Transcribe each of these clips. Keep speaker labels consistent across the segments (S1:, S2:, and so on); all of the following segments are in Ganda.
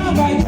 S1: Suna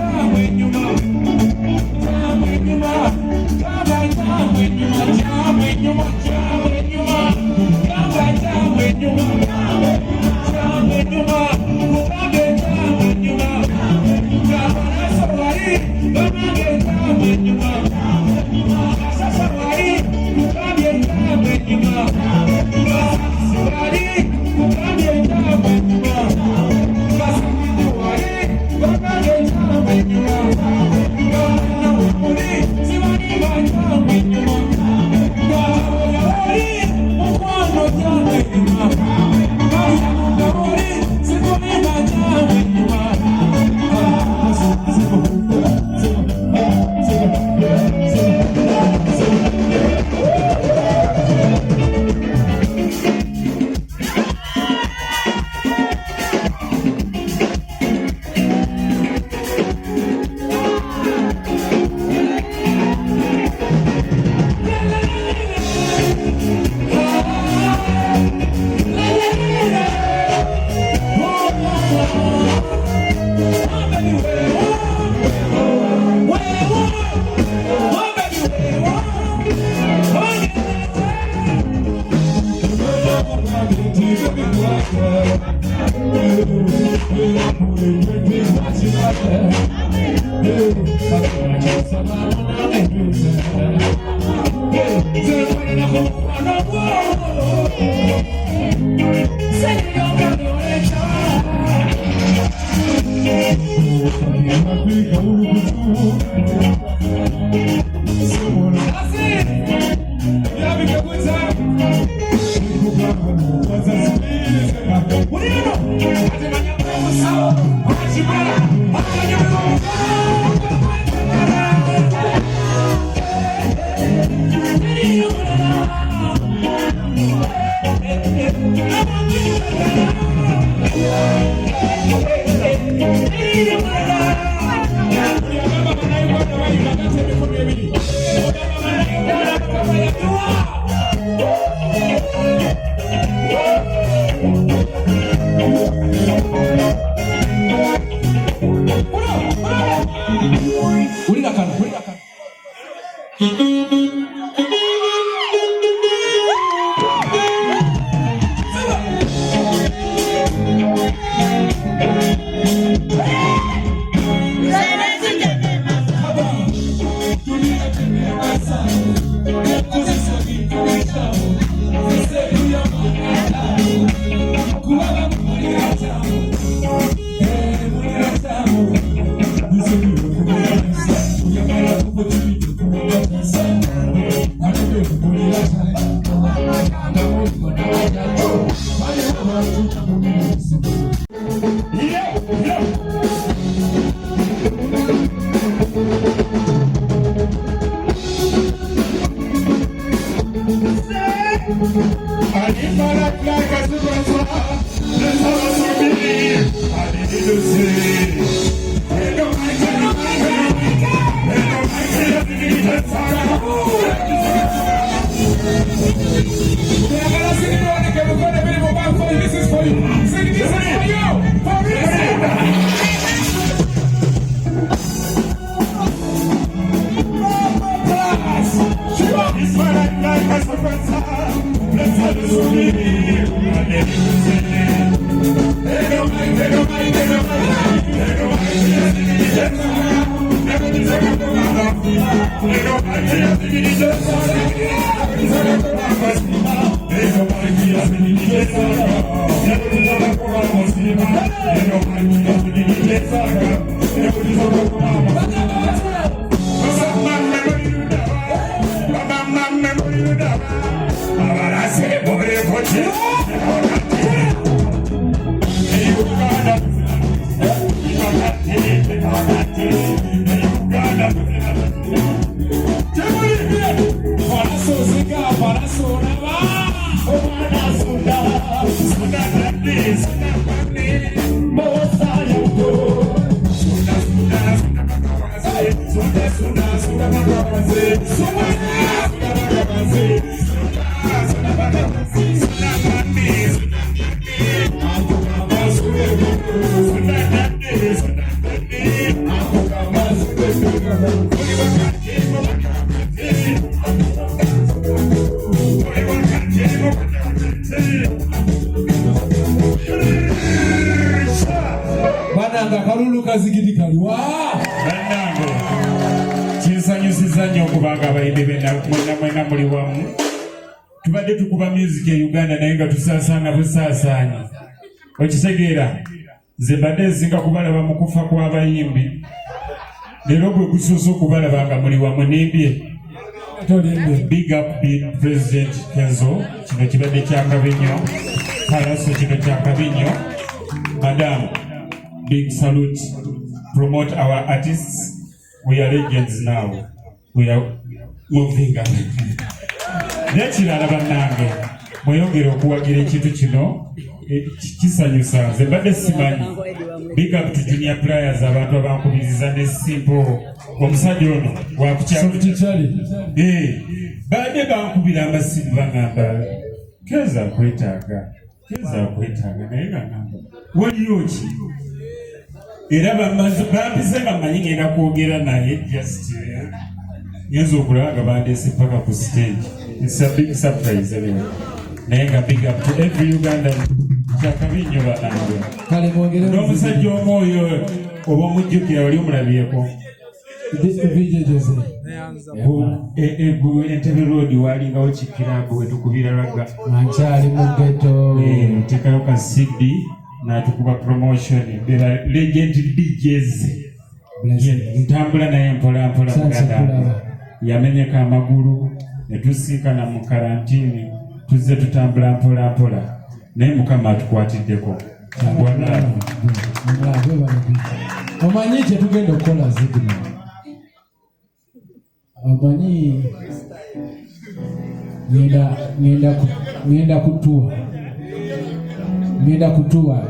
S1: akazigidi kaliwa
S2: bannange kinsanyusiza nnyo okubanga abayimbi mwena muli wamu. Tubadde tukuba music e Uganda naye nga tusaasaana busaasaanyi. Okitegeera nze mbadde nsinga kubalaba mu kufa kw'abayimbi. Leero bwe gusoose okubalaba nga muli wamu nimbye. Big up being President Kenzo. Kino kibadde kya Kabinyo. Kalaso kino kya Kabinyo. Madam, big salute. Promote our artists. We are legends now. We are moving on. Nekirala bannange mweyongere okuwagira ekintu kino kisanyusa nze mbadde simanyi. Big up to Junior Players abantu abankubiriza ne Simple omusajja ono wakukyali badde bankubira amasimu bangamba Keza kwetaaga naye ngamba waliyo ki era bampize nga manyi ngenda kwogera naye just ngenza okulaba nga bandeese paka ku stage. It's a big surprise anyway. Naye nga big up to every Ugandan. Kyakabinyo banange n'omusajja omwoyo oba omujjukira wali omulabyeko Entebbe Road walingawo kikirago wetukubira lwagga
S1: ankyali mu ghetto
S2: tekayo ka CD natukuba promotion legend DJs ntambula naye mpola muganda yamenyeka amagulu netusinkana mu karantini tuzze tutambula mpola naye Mukama atukwatiddeko.
S1: Omanyi kyetugenda okukola zidino omanyi ngenda kutuwa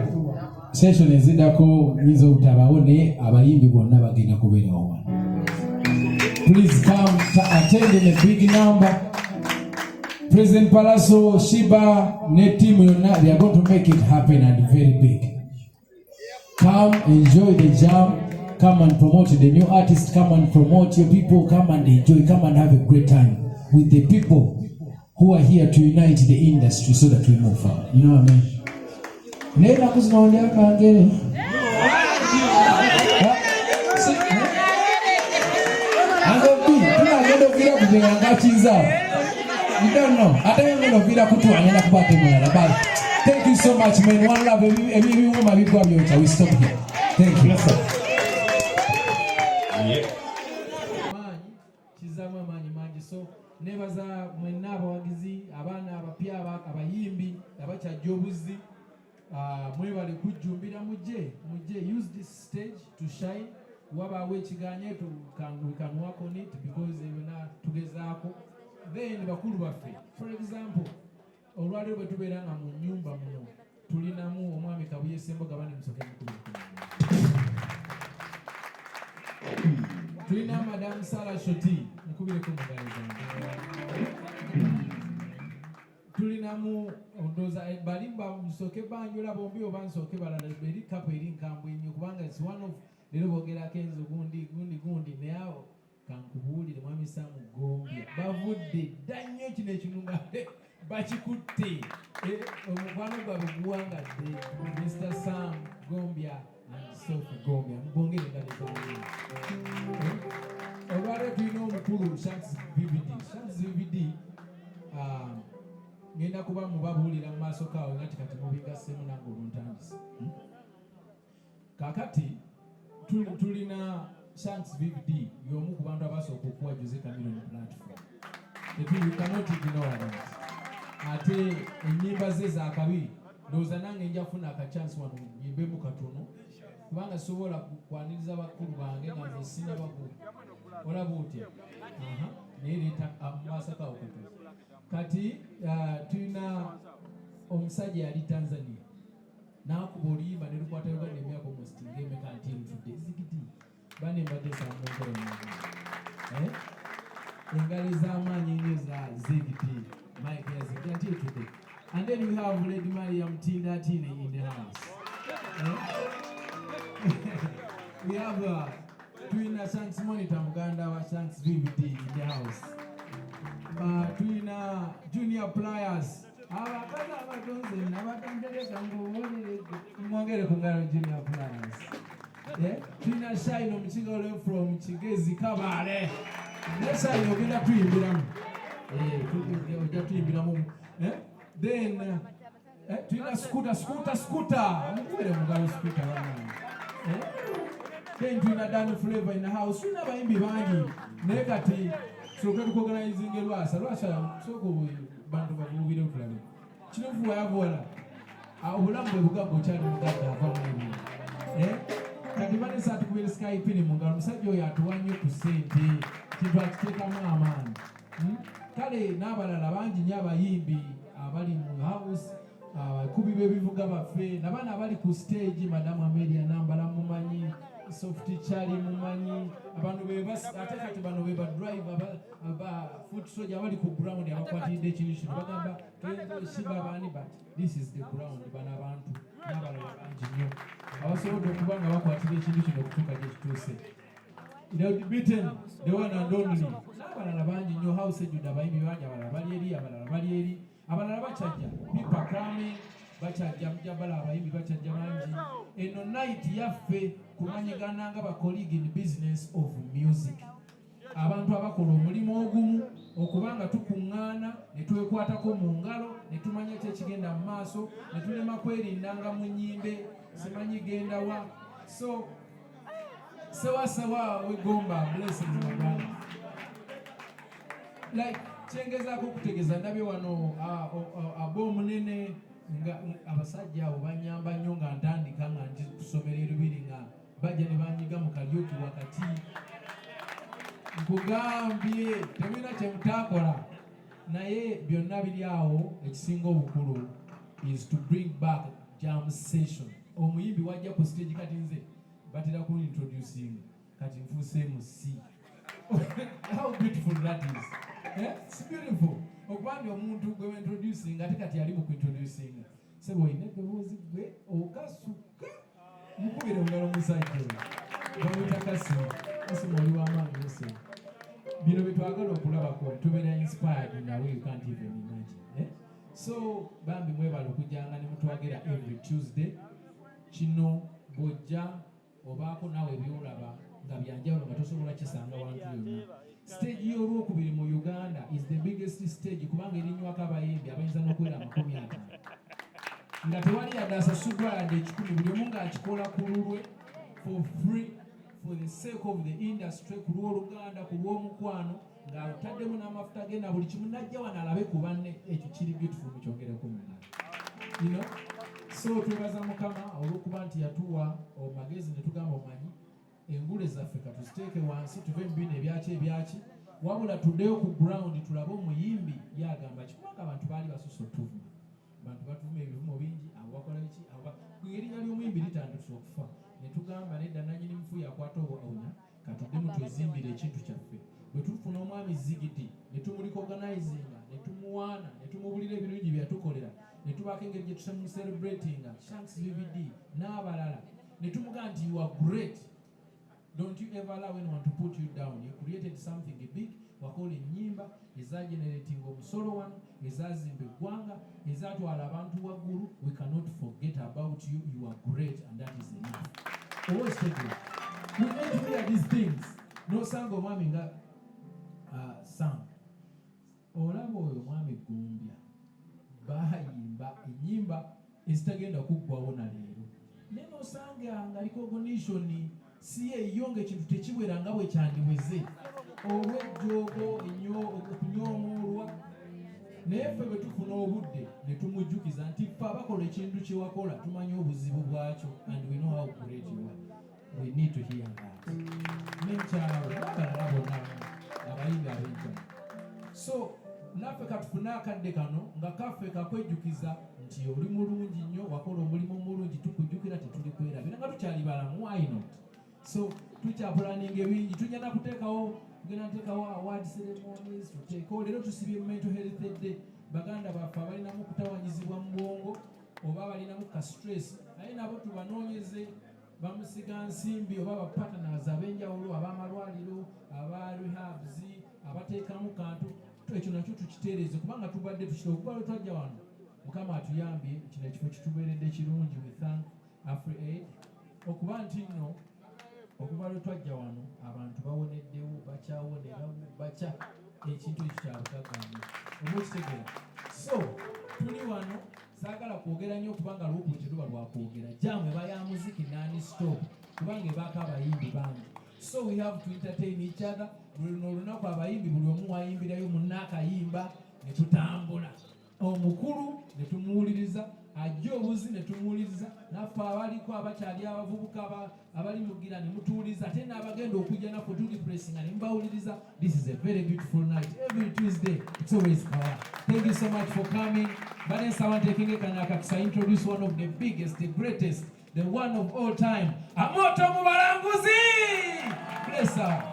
S1: session ezidako nyinza obutabawo naye abayimbi bonna bagenda kubeerawo. Please come to attend in a big number. President Palaso, Shiba, ne team yonna, they are going to make it happen and very big. Come enjoy the jam. Come and promote the new artist. Come and promote your people. Come and enjoy. Come and have a great time with the people who are here to unite the industry so that we move forward. You know what I mean? Nena kuzinaondia kangere. Angobi, tuna ngendo vila kujenga chiza. You don't know. I don't know vila kutu anyana kubate mwana. But thank you so much, man. One love. Every woman we go here. We stop here. Thank you. Kizamwe manyi so nebaza mwenna abawagizi abaana abapya abayimbi abakyajjobuzi mwebale kujjumbira mujje use this stage to shine wabaawo ekiganye we can work on it because ebona tugezaako then bakulu baffe for example olwaliro bwe tubeera nga mu nnyumba muno tulinamu omwami Kabuye Ssemboga bane musoke mukulu tulina Madam Sarah Shoti mukubireko mugaliza tulinamu ondoza balimba musoke banjula bombi oba nsoke balala beri kapo eri nkambwe nnyo kubanga it's one of lero bogera Kenzo gundi nayo kankubuulire mwami Samu Gombya bavudde ddannyo kino ekinunga bakikutte omukwano gwabwe guwangadde Mr. Sam Gombya and Sophie Gombya mbongere ngaliza olwaliro tulina omukulu Shanks VVD ngenda kuba mubabuulira mu maaso kaawe nga kati mubigassemu nange oluntandise kakati tulina Shanks VVD y'omu ku bantu abasooka okuwa Jose Chameleone platform you cannot ignore that ate ennyimba ze zaakabi ndowooza nange nja kufuna akachance wano nyimbemu katono kubanga sobola kwaniriza bakulu bange nga nze sina bakulu olaba otya naye leeta amaaso kaawe kati tulina omusajja yali Tanzania n'akuba oluyimba ne lukwata Uganda emyaka almost ng'emeka nti erutudde zigiti bane mbadde esamukolo engalo ez'amaanyi ennyo za ZDP Mike yazigiti nti erutudde. And then we have Lady Mariam Tindatine in the house. We have Twina Shanks Monitor Muganda wa Shanks VVD in the house. Twina Junior Players. Abakazi abatonze n'abatondereka ng'obonereze mwongere ku ngalo Junior Players. tulina Shine Omukigole from Kigezi Kabale. Ne Shine ogenda tuyimbiramu. Ojja tuyimbiramu. Then tulina Scooter. Mukubere mugalo Scooter bana. Then tulina Dan Flavor in the house. Tulina bayimbi bangi. Naye kati soke tukorganizing Lwasa soko bantu bakubire okulabe. Kinofu wayavola. Obulamu bwe bugagga okyali mugagga ava mu kati bane saatu kubera Skype ni mungalo musajja oyo atuwa nnyo ku ssente kintu akiteekamu amaanyi. Kale n'abalala bangi nnyo abayimbi abali mu house abakubi b'ebivuga baffe n'abaana abali ku stage Madamu Amelia Nambala mumanyi Soft Charlie mumanyi abantu ate kati bano be badrive aba foot soldier abali ku ground abakwatiridde ekintu kino bagamba shiba baani but this is the ground bana abantu n'abalala bangi nnyo abasobodde okuba nga bakwatira ekintu kino okutuuka gye kituuse. Without beaten the one and only n'abalala bangi nnyo house ejjudde abayimbi bangi abalala bali eri abalala bakyajja Pipa Krame bakyajja mujabala abayimbi bakyajja bangi. Eno night yaffe kumanyigana nga ba colleague in business of music abantu abakola omulimu ogumu okubanga tukuŋŋaana ne twekwatako mu ngalo ne tumanya kyekigenda mu maaso ne tulema kwerindanga mu nnyimbe simanyi genda wa so sewa wegomba blessings magana like kyengezaako okutegeeza ndabye wano ab'omunene nga abasajja abo banyamba nnyo nga ntandika nga nti kusomera erubiri nga bajja ne banyiga mu kalyoki wakati nkugambye temulina kyemutaakola naye byonna biri awo. Ekisinga obukulu is to bring back jam session. Omuyimbi wajja ku stage kati nze batera ku introducing kati nfuuse MC. How beautiful that is. It's beautiful. Okubandi omuntu gwe introducing ate kati ali mu introducing sebo ine eddoboozi gwe okasuka mukubire omugalo omusajja bamutakasi oli w'amaanyi ose. Bino bye twagala okulabako tubeera inspired in a way you can't even imagine. So bambi mwebala okujjanga ne mutwagira every Tuesday. Kino bw'ojja obaako naawe byolaba nga byanjawulo nga tosobola kisanga wantu yonna. Stage y'olwokubiri mu Uganda is the biggest stage kubanga erinywako abayimbi abayinza n'okwera 50 nga tewali yadde asasuddwa yadde 100 buli omu ng'akikola ku lulwe for free for the sake of the industry ku lw'oluganda ku lw'omukwano ng'ataddemu n'amafuta ge na buli kimu najja wano alabe ku banne ekyo kiri beautiful mukyongereko muna so twebaza Mukama olw'okuba nti yatuwa amagezi ne tugamba omanyi engule zaffe katuziteeke wansi tuve mu bino ebyaki wabula tuddeyo ku ground tulabe omuyimbi yagamba kikubanga abantu baali basusse otuvuma abantu batuvuma ebivumo bingi abo bakola biki erinnya ly'omuyimbi litandise okufa ne tugamba nedda nannyini mufu yakwata obuawunya katuddemu twezimbire ekintu kyaffe bwe tufuna omwami Zigidi ne tumulika organizinga ne tumuwaana ne tumubulira ebirungi byatukolera ne tubaako engeri gye tusamu celebratinga Shanks VVD n'abalala ne tumugaa nti you are great. Don't you ever allow anyone to put you down. You created something big. Wakola ennyimba ezagenerating omusolo wano ezazimba eggwanga ezatwala abantu waggulu. We cannot forget about you. You are great and that is enough. Always take it. We need to hear these things. No sanga omwami nga sang. Olaba oyo mwami Gumbya bayimba ennyimba ezitagenda kuggwawo na leero. Neno osanga nga recognition si eyonge ekintu tekiwera nga bwe kyandiweze olw'ejjoogo okunyoomolwa naye ffe bwe tufuna obudde ne tumujjukiza nti ffe abakola ekintu kye wakola tumanyi obuzibu bwakyo and we know how great you are. We need to hear that. N'enkyalo n'abalala bonna abayimbi ab'enkyalo. So naffe katufune akadde kano nga kaffe kakwejjukiza nti oli mulungi nnyo wakola omulimu omulungi tukujjukira tetuli kwerabira nga tukyali balamu. Why not? So tukyapulaninga ebingi tugenda kuteekawo award ceremonies tuteekawo leero tusibye mental health day baganda baffe abalinamu kutawanyizibwa mu bwongo oba balinamu ka stress naye nabo tubanoonyeze bamusiga nsimbi oba bapartners ab'enjawulo ab'amalwaliro aba rehabs abateekamu kantu ekyo nakyo tukitereeze kubanga tubadde tukira okuba lwe twajja wano Mukama atuyambye kino ekifo kitubeeredde kirungi we thank AfriAid okuba nti nno okuva lwe twajja wano abantu bawoneddewo bakyawonera bakya ekintu ekyo kyabutaganya oba okitegeera. So tuli wano saagala kwogera nnyo kubanga lwokuba teruba lwakwogera jamu eba ya muziki nani stop kubanga ebaako abayimbi bangi. So we have to entertain each other. Luno olunaku abayimbi buli omu wayimbirayo munna akayimba ne tutambula, omukulu ne tumuwuliriza, ajja obuzi ne tumuwuliriza, naffe abaliko abakyali abavubuka abali mugira ne mutuwuliriza, ate n'abagenda okujja naffe tuli pressinga ne mubawuliriza. This is a very beautiful night. Every Tuesday it's always power. Thank you so much for coming. Vanessa Wantekenge Kanaka, I introduce one of the biggest, the greatest, the one of all time, Amoto Mubalanguzi. Bless her.